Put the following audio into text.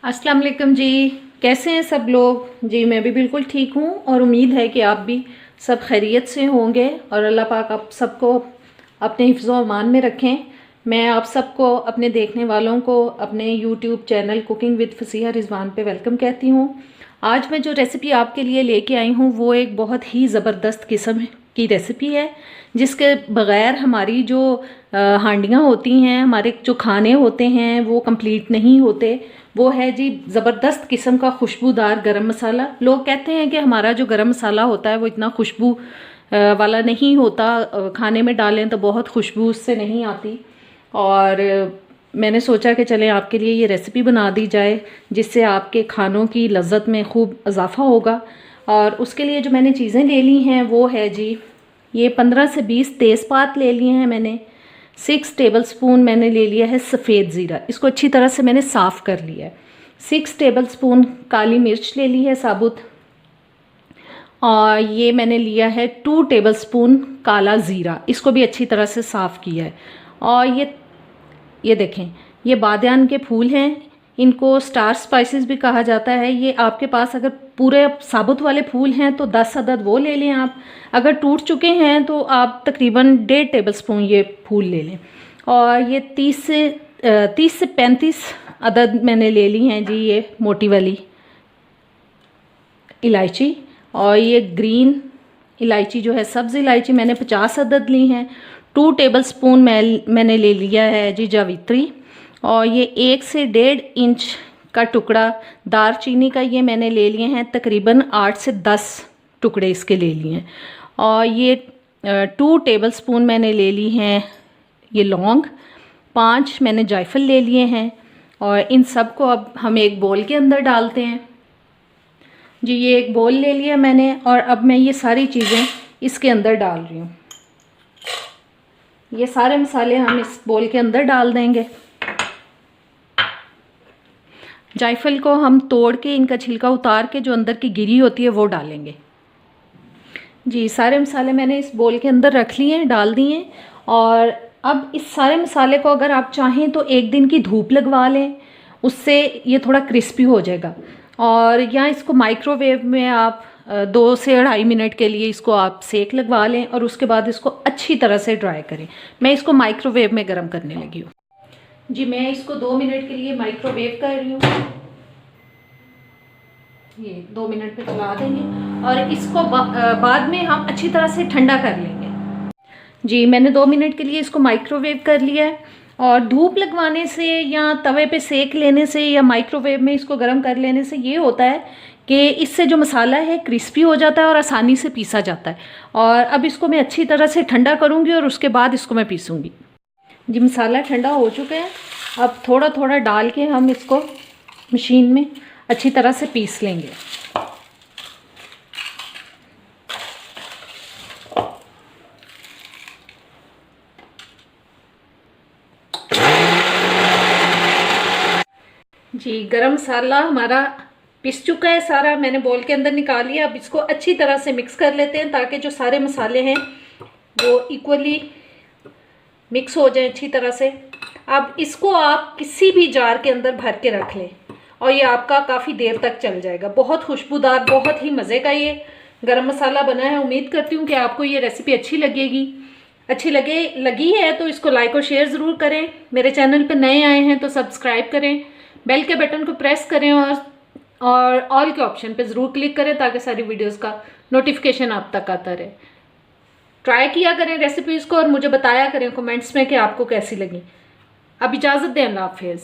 अस्सलाम वालेकुम जी। कैसे हैं सब लोग जी? मैं भी बिल्कुल ठीक हूँ और उम्मीद है कि आप भी सब खैरियत से होंगे और अल्लाह पाक आप सबको अपने हिफ्ज़ व अमान में रखें। मैं आप सबको, अपने देखने वालों को, अपने YouTube channel cooking with Fasiha Rizwan पे वेलकम कहती हूँ। आज मैं जो रेसिपी आपके लिए लेके आई हूँ वो एक बहुत ही ज़बरदस्त किस्म की रेसिपी है, जिसके बग़ैर हमारी जो हांडियाँ होती हैं, हमारे जो खाने होते हैं वो कंप्लीट नहीं होते। वो है जी ज़बरदस्त किस्म का खुशबूदार गरम मसाला। लोग कहते हैं कि हमारा जो गरम मसाला होता है वो इतना खुशबू वाला नहीं होता, खाने में डालें तो बहुत खुशबू उससे नहीं आती। और मैंने सोचा कि चलें आपके लिए ये रेसिपी बना दी जाए, जिससे आपके खानों की लज़्ज़त में खूब इजाफ़ा होगा। और उसके लिए जो मैंने चीज़ें ले ली हैं वो है जी, ये 15 से 20 तेज़पात ले लिए हैं मैंने। 6 टेबलस्पून मैंने ले लिया है सफ़ेद ज़ीरा, इसको अच्छी तरह से मैंने साफ़ कर लिया है। 6 टेबलस्पून काली मिर्च ले ली है साबुत। और ये मैंने लिया है 2 टेबलस्पून काला ज़ीरा, इसको भी अच्छी तरह से साफ़ किया है। और ये देखें, ये बादियान के फूल हैं, इनको स्टार स्पाइसेस भी कहा जाता है। ये आपके पास अगर पूरे साबुत वाले फूल हैं तो 10 अदद वो ले लें आप। अगर टूट चुके हैं तो आप तकरीबन 1.5 टेबलस्पून ये फूल ले लें। और ये 30 से 35 अदद मैंने ले ली हैं जी, ये मोटी वाली इलायची। और ये ग्रीन इलायची जो है, सब्ज़ इलायची, मैंने 50 अदद ली हैं। 2 टेबलस्पून मैंने ले लिया है जी जावित्री। और ये 1 से 1.5 इंच का टुकड़ा दारचीनी का ये मैंने ले लिए हैं, तकरीबन 8 से 10 टुकड़े इसके ले लिए हैं। और ये 2 टेबलस्पून मैंने ले ली हैं ये लौंग, 5 मैंने जायफल ले लिए हैं। और इन सब को अब हम एक बोल के अंदर डालते हैं जी। ये एक बोल ले लिया मैंने और अब मैं ये सारी चीज़ें इसके अंदर डाल रही हूँ। ये सारे मसाले हम इस बोल के अंदर डाल देंगे। जायफल को हम तोड़ के, इनका छिलका उतार के जो अंदर की गिरी होती है वो डालेंगे जी। सारे मसाले मैंने इस बोल के अंदर रख लिए हैं, डाल दिए। और अब इस सारे मसाले को अगर आप चाहें तो 1 दिन की धूप लगवा लें, उससे ये थोड़ा क्रिस्पी हो जाएगा। और या इसको माइक्रोवेव में आप 2 से 2.5 मिनट के लिए इसको आप सेक लगवा लें और उसके बाद इसको अच्छी तरह से ड्राई करें। मैं इसको माइक्रोवेव में गर्म करने लगी हूँ जी। मैं इसको 2 मिनट के लिए माइक्रोवेव कर रही हूँ। ये 2 मिनट पे चला देंगे और इसको बाद में हम अच्छी तरह से ठंडा कर लेंगे जी। मैंने 2 मिनट के लिए इसको माइक्रोवेव कर लिया है। और धूप लगवाने से या तवे पे सेक लेने से या माइक्रोवेव में इसको गर्म कर लेने से ये होता है कि इससे जो मसाला है क्रिस्पी हो जाता है और आसानी से पीसा जाता है। और अब इसको मैं अच्छी तरह से ठंडा करूँगी और उसके बाद इसको मैं पीसूँगी जी। मसाला ठंडा हो चुका है, अब थोड़ा थोड़ा डाल के हम इसको मशीन में अच्छी तरह से पीस लेंगे जी। गरम मसाला हमारा पिस चुका है सारा, मैंने बोल के अंदर निकाल लिया। अब इसको अच्छी तरह से मिक्स कर लेते हैं ताकि जो सारे मसाले हैं वो इक्वली मिक्स हो जाए अच्छी तरह से। अब इसको आप किसी भी जार के अंदर भर के रख लें और ये आपका काफ़ी देर तक चल जाएगा। बहुत खुशबूदार, बहुत ही मज़े का ये गरम मसाला बना है। उम्मीद करती हूँ कि आपको ये रेसिपी अच्छी लगी है तो इसको लाइक और शेयर ज़रूर करें। मेरे चैनल पर नए आए हैं तो सब्सक्राइब करें, बेल के बटन को प्रेस करें और ऑल के ऑप्शन पे ज़रूर क्लिक करें ताकि सारी वीडियोस का नोटिफिकेशन आप तक आता रहे। ट्राई किया करें रेसिपीज़ को और मुझे बताया करें कमेंट्स में कि आपको कैसी लगी। अब इजाज़त दें, अल्लाह हाफिज़।